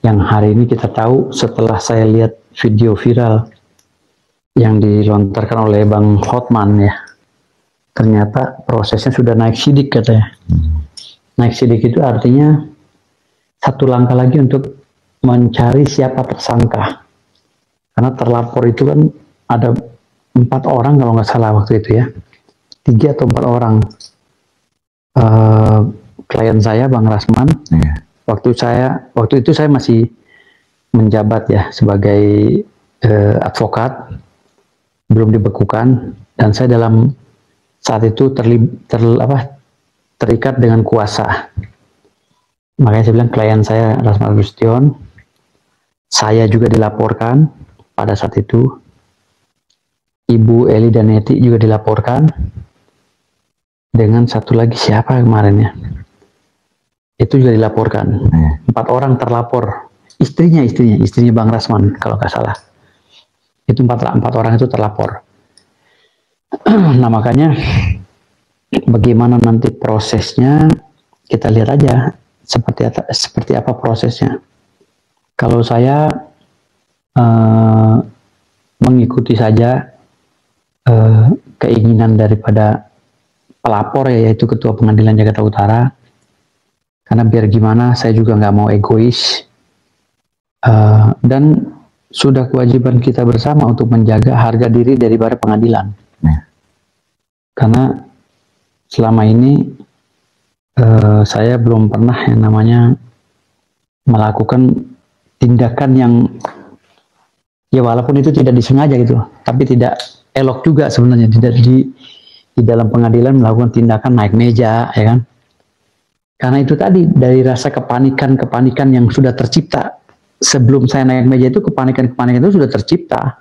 yang hari ini kita tahu setelah saya lihat video viral yang dilontarkan oleh Bang Hotman ya, ternyata prosesnya sudah naik sidik katanya. Naik sidik itu artinya satu langkah lagi untuk mencari siapa tersangka, karena terlapor itu kan ada 4 orang kalau nggak salah waktu itu ya, 3 atau 4 orang. Klien saya Bang Rasman, waktu itu saya masih menjabat ya sebagai advokat, belum dibekukan, dan saya dalam saat itu terikat dengan kuasa. Makanya saya bilang klien saya Rasman Agustion, saya juga dilaporkan pada saat itu, Ibu Eli dan Neti juga dilaporkan, dengan satu lagi siapa kemarin ya, itu juga dilaporkan. 4 orang terlapor, istrinya Bang Rasman kalau nggak salah, itu 4 orang itu terlapor. Nah makanya bagaimana nanti prosesnya, kita lihat aja seperti apa prosesnya. Kalau saya mengikuti saja keinginan daripada pelapor ya, yaitu Ketua Pengadilan Jakarta Utara, karena biar gimana saya juga nggak mau egois, dan sudah kewajiban kita bersama untuk menjaga harga diri daripada pengadilan. Karena selama ini saya belum pernah yang namanya melakukan tindakan yang ya walaupun itu tidak disengaja gitu, tapi tidak elok juga sebenarnya, tidak di dalam pengadilan melakukan tindakan naik meja, ya kan? Karena itu tadi dari rasa kepanikan yang sudah tercipta sebelum saya naik meja, itu kepanikan itu sudah tercipta,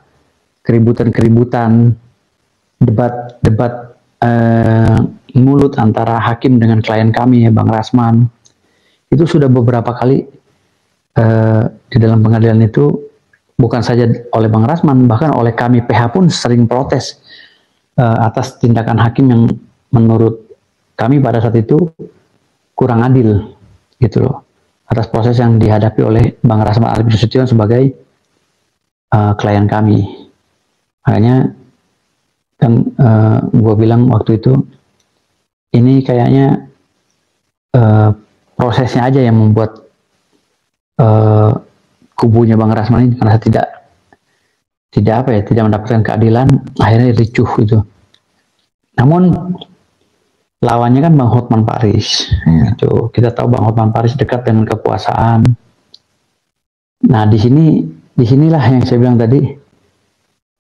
keributan, debat mulut antara hakim dengan klien kami ya Bang Rasman, itu sudah beberapa kali di dalam pengadilan itu, bukan saja oleh Bang Rasman, bahkan oleh kami PH pun sering protes atas tindakan hakim yang menurut kami pada saat itu kurang adil gitu loh, atas proses yang dihadapi oleh Bang Rasman Agustion sebagai klien kami. Makanya kan gue bilang waktu itu, ini kayaknya prosesnya aja yang membuat kubunya Bang Rasman ini merasa tidak mendapatkan keadilan, akhirnya ricuh itu. Namun lawannya kan Bang Hotman Paris, itu kita tahu Bang Hotman Paris dekat dengan kekuasaan. Nah disinilah yang saya bilang tadi,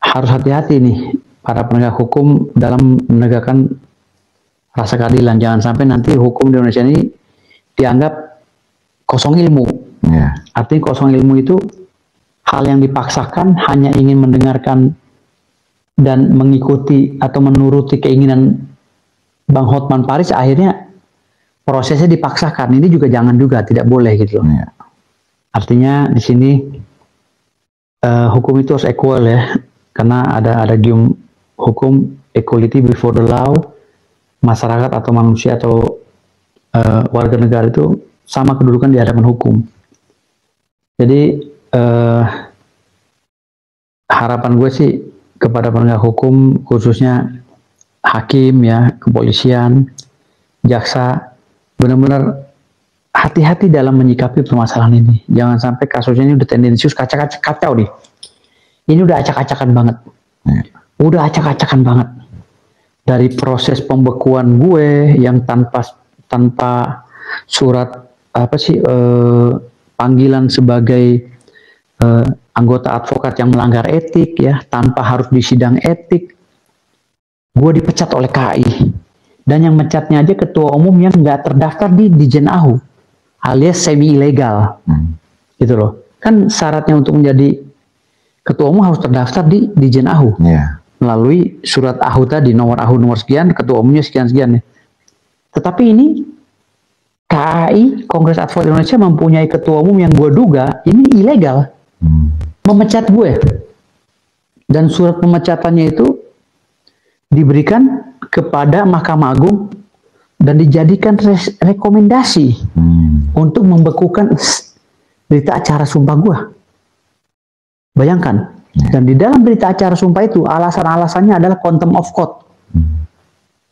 harus hati-hati nih para penegak hukum dalam menegakkan rasa keadilan. Jangan sampai nanti hukum di Indonesia ini dianggap kosong ilmu. Artinya kosong ilmu itu hal yang dipaksakan, hanya ingin mendengarkan dan mengikuti atau menuruti keinginan Bang Hotman Paris, akhirnya prosesnya dipaksakan. Ini juga jangan juga, tidak boleh gitu. Artinya di sini hukum itu harus equal ya, karena ada gium hukum, equality before the law. Masyarakat atau manusia atau warga negara itu sama kedudukan di hadapan hukum. Jadi harapan gue sih kepada penegak hukum, khususnya hakim ya, kepolisian, jaksa, benar-benar hati-hati dalam menyikapi permasalahan ini. Jangan sampai kasusnya ini udah tendensius, kacau nih. Ini udah acak-acakan banget. Udah acak-acakan banget. Dari proses pembekuan gue yang tanpa surat panggilan sebagai anggota advokat yang melanggar etik ya, tanpa harus di sidang etik, gue dipecat oleh KAI, dan yang mencatnya aja ketua umum yang nggak terdaftar di Dijen AHU, alias semi ilegal, gitu loh. Kan syaratnya untuk menjadi ketua umum harus terdaftar di Dijen AHU, melalui surat AHU tadi, nomor AHU nomor sekian, ketua umumnya sekian-sekian ya. Tetapi ini KAI, Kongres Advokat Indonesia, mempunyai ketua umum yang gue duga ini ilegal, memecat gue, dan surat pemecatannya itu diberikan kepada Mahkamah Agung dan dijadikan rekomendasi untuk membekukan berita acara sumpah gue. Bayangkan. Dan di dalam berita acara sumpah itu alasan-alasannya adalah contempt of court.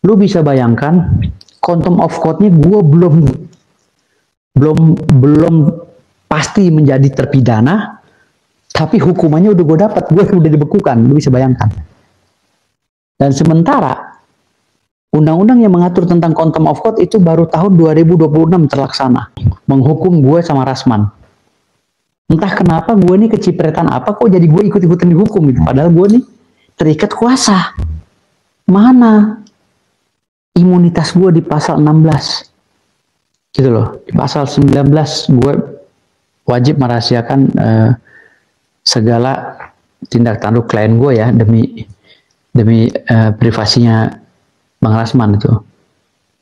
Lu bisa bayangkan contempt of court-nya gue belum pasti menjadi terpidana, tapi hukumannya udah gue dapat, gue udah dibekukan. Lu bisa bayangkan. Dan sementara undang-undang yang mengatur tentang contempt of court itu baru tahun 2026 terlaksana, menghukum gue sama Rasman. Entah kenapa gue nih kecipretan apa kok jadi gue ikut-ikutan dihukum gitu. Padahal gue nih terikat kuasa. Mana imunitas gue di pasal 16 gitu loh. Di pasal 19 gue wajib merahasiakan segala tindak tanduk klien gue ya, demi privasinya Bang Rasman itu.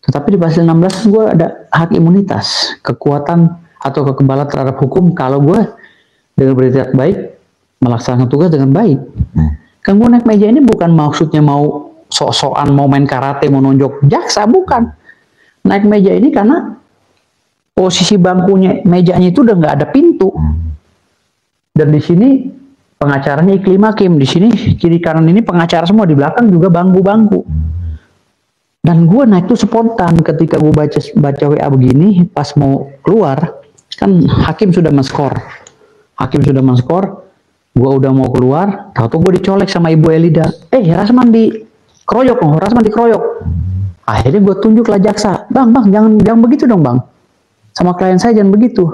Tetapi di pasal 16 gue ada hak imunitas, kekuatan atau kekebalan terhadap hukum kalau gue dengan bertindak baik melaksanakan tugas dengan baik. Kan gue naik meja ini bukan maksudnya mau sok-sokan, mau main karate, mau nonjok jaksa, bukan. Naik meja ini karena posisi bangkunya, mejanya itu udah nggak ada pintu. Dan di sini pengacaranya Iklim Hakim, di sini kiri kanan ini pengacara semua, di belakang juga bangku-bangku. Dan gue naik tuh spontan ketika gue baca WA begini, pas mau keluar kan hakim sudah men-skor. Gue udah mau keluar, tahu-tahu gue dicolek sama Ibu Elida. Rasman dikeroyok. Akhirnya gue tunjuklah jaksa, bang, jangan begitu dong bang, sama klien saya jangan begitu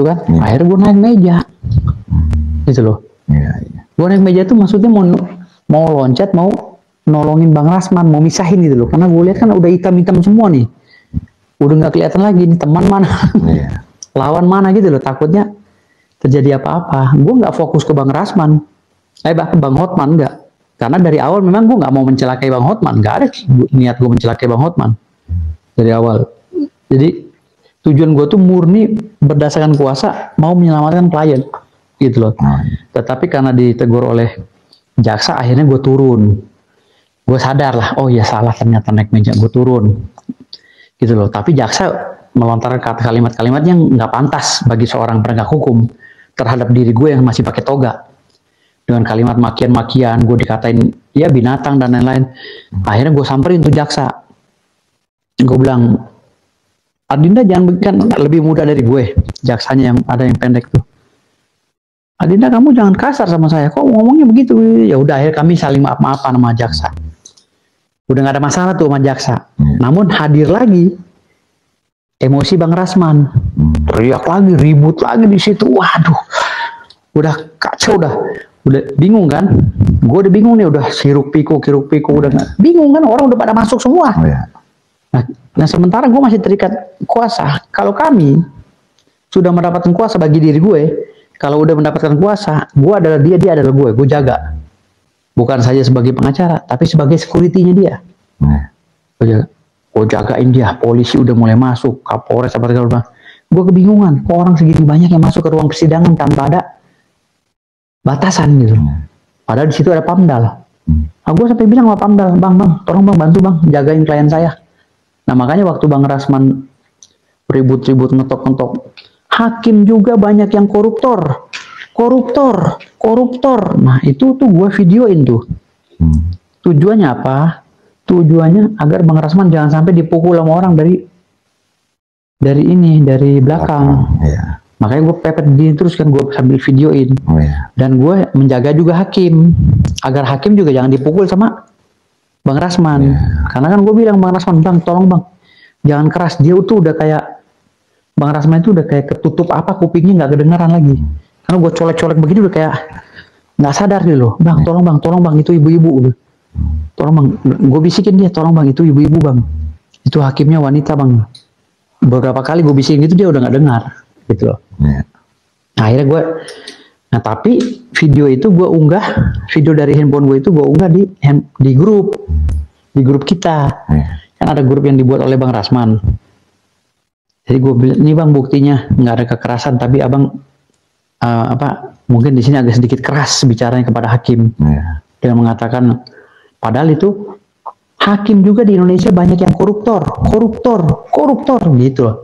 kan. Akhirnya gue naik meja, gitu loh. Gue naik meja tuh maksudnya mau loncat, mau nolongin Bang Rasman, mau misahin gitu loh. Karena gue lihat kan udah hitam-hitam semua nih, udah nggak kelihatan lagi nih teman mana, lawan mana gitu loh. Takutnya terjadi apa-apa. Gue nggak fokus ke Bang Rasman, bahkan Bang Hotman nggak. Karena dari awal memang gue nggak mau mencelakai Bang Hotman, nggak ada niat gue mencelakai Bang Hotman dari awal. Jadi tujuan gue tuh murni berdasarkan kuasa, mau menyelamatkan klien, gitu loh. Tetapi karena ditegur oleh jaksa, akhirnya gue turun. Gue sadar lah, oh ya salah ternyata naik meja, gue turun, gitu loh. Tapi jaksa melontarkan kalimat-kalimat yang nggak pantas bagi seorang penegak hukum terhadap diri gue yang masih pakai toga. Dengan kalimat makian-makian, gue dikatain ya binatang dan lain-lain. Akhirnya gue samperin tuh jaksa. Gue bilang, Adinda jangan kan lebih muda dari gue, jaksanya yang ada yang pendek tuh. Adinda kamu jangan kasar sama saya, kok ngomongnya begitu. Ya udah, akhirnya kami saling maaf-maafan sama jaksa. Udah gak ada masalah tuh sama jaksa. Namun hadir lagi emosi Bang Rasman, teriak lagi, ribut lagi di situ. Waduh, udah kacau udah bingung kan. Gue udah bingung nih, udah hiruk pikuk udah bingung kan, orang udah pada masuk semua. Nah sementara gue masih terikat kuasa. Kalau kami sudah mendapatkan kuasa bagi diri gue, kalau udah mendapatkan kuasa, gue adalah dia adalah gue jaga. Bukan saja sebagai pengacara, tapi sebagai security-nya dia. Gue jagain dia. Polisi udah mulai masuk, Kapolres apa segala. Gue kebingungan, kok orang segini banyak yang masuk ke ruang persidangan tanpa ada batasan gitu. Padahal di situ ada Pamdal. Gue sampai bilang sama Pamdal, bang, tolong bang, bantu bang, jagain klien saya. Nah makanya waktu Bang Rasman ribut-ribut ngetok-ngetok, hakim juga banyak yang koruptor. Nah itu tuh gue videoin tuh. Tujuannya apa? Tujuannya agar Bang Rasman jangan sampai dipukul sama orang dari belakang. Makanya gue pepet dia terus kan, gue sambil videoin. Dan gue menjaga juga hakim, agar hakim juga jangan dipukul sama Bang Rasman. Karena kan gue bilang Bang Rasman, bang tolong bang, jangan keras. Dia tuh udah kayak, Bang Rasman itu udah kayak ketutup kupingnya nggak kedengaran lagi. Karena gue colek-colek begini udah kayak nggak sadar dia loh. Bang tolong bang, itu ibu-ibu. Tolong bang, gue bisikin dia, tolong bang, itu ibu-ibu bang. Itu hakimnya wanita bang. Beberapa kali gue bisikin gitu, dia udah nggak dengar gitu loh. Nah, akhirnya gue, tapi video itu gue unggah, video dari handphone gue itu gue unggah di grup kita. Kan ada grup yang dibuat oleh Bang Rasman. Jadi gue bilang, ini bang buktinya nggak ada kekerasan, tapi abang mungkin di sini agak sedikit keras bicaranya kepada hakim, dengan mengatakan padahal itu hakim juga di Indonesia banyak yang koruptor gitu loh.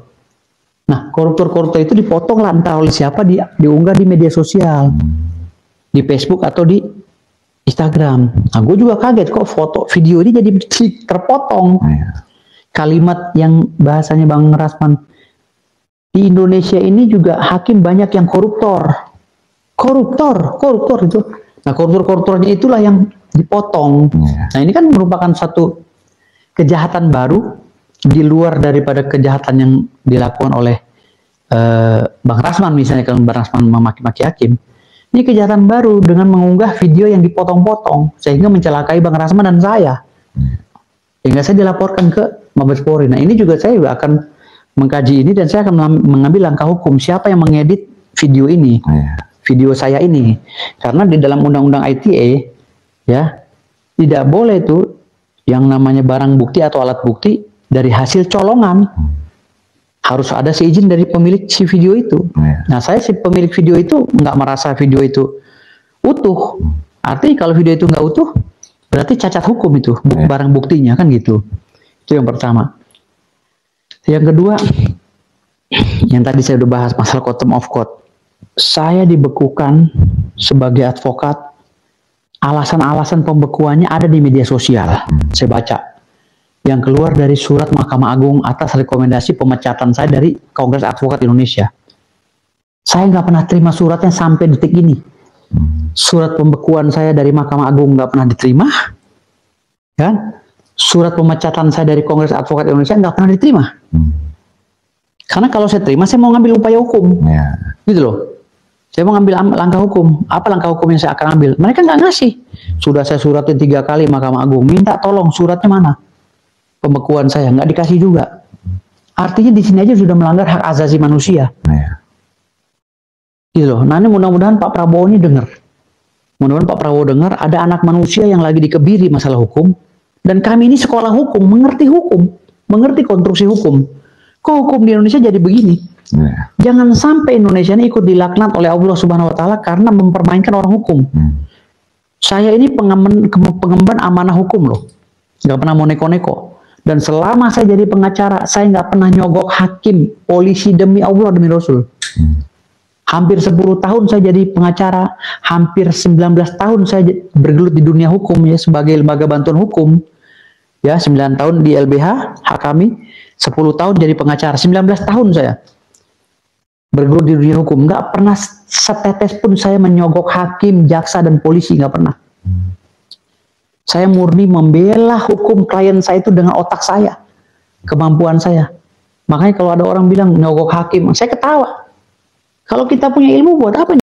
Nah, koruptor-koruptor itu dipotong lah entah oleh siapa, diunggah di media sosial, di Facebook atau di Instagram. Nah, gue juga kaget kok foto video ini jadi terpotong. Kalimat yang bahasanya Bang Rasman, di Indonesia ini juga hakim banyak yang koruptor itu. Nah, koruptornya itulah yang dipotong. Nah, ini kan merupakan satu kejahatan baru di luar daripada kejahatan yang dilakukan oleh Bang Rasman, misalnya kalau Bang Rasman memaki-maki hakim. Ini kejahatan baru dengan mengunggah video yang dipotong-potong sehingga mencelakai Bang Rasman dan saya. Sehingga saya dilaporkan ke Mabes Polri. Nah, ini juga saya juga akan mengkaji ini dan saya akan mengambil langkah hukum siapa yang mengedit video ini. Video saya ini. Karena di dalam undang-undang ITE ya, tidak boleh tuh yang namanya barang bukti atau alat bukti dari hasil colongan. Harus ada seizin dari pemilik si video itu. Nah, saya si pemilik video itu nggak merasa video itu utuh. Artinya kalau video itu nggak utuh, berarti cacat hukum itu, barang buktinya kan gitu. Itu yang pertama. Yang kedua, yang tadi saya udah bahas masalah contempt of court. Saya dibekukan sebagai advokat. Alasan-alasan pembekuannya ada di media sosial. Saya baca. Yang keluar dari surat Mahkamah Agung atas rekomendasi pemecatan saya dari Kongres Advokat Indonesia. Saya nggak pernah terima suratnya sampai detik ini. Surat pembekuan saya dari Mahkamah Agung nggak pernah diterima, kan? Surat pemecatan saya dari Kongres Advokat Indonesia nggak pernah diterima. Karena kalau saya terima, saya mau ngambil upaya hukum, gitu loh. Saya mau ngambil langkah hukum. Apa langkah hukum yang saya akan ambil? Mereka nggak ngasih. Sudah saya suratin 3 kali Mahkamah Agung, minta tolong suratnya mana? Pembekuan saya nggak dikasih juga. Artinya di sini aja sudah melanggar hak asasi manusia. Gitu loh. Nah, ini mudah-mudahan Pak Prabowo ini dengar. Mudah-mudahan Pak Prabowo dengar ada anak manusia yang lagi dikebiri masalah hukum, dan kami ini sekolah hukum, mengerti konstruksi hukum. Kok hukum di Indonesia jadi begini? Jangan sampai Indonesia ini ikut dilaknat oleh Allah Subhanahu Wa Taala karena mempermainkan orang hukum. Saya ini pengemban amanah hukum loh, nggak pernah mau neko-neko. Dan selama saya jadi pengacara, saya nggak pernah nyogok hakim, polisi, demi Allah, demi Rasul. Hampir 10 tahun saya jadi pengacara, hampir 19 tahun saya bergelut di dunia hukum ya sebagai lembaga bantuan hukum. Ya, 9 tahun di LBH, hak kami, 10 tahun jadi pengacara, 19 tahun saya bergelut di dunia hukum. Nggak pernah setetes pun saya menyogok hakim, jaksa, dan polisi, nggak pernah. Saya murni membela hukum klien saya itu dengan otak saya, kemampuan saya. Makanya kalau ada orang bilang nyogok hakim, saya ketawa. Kalau kita punya ilmu buat apa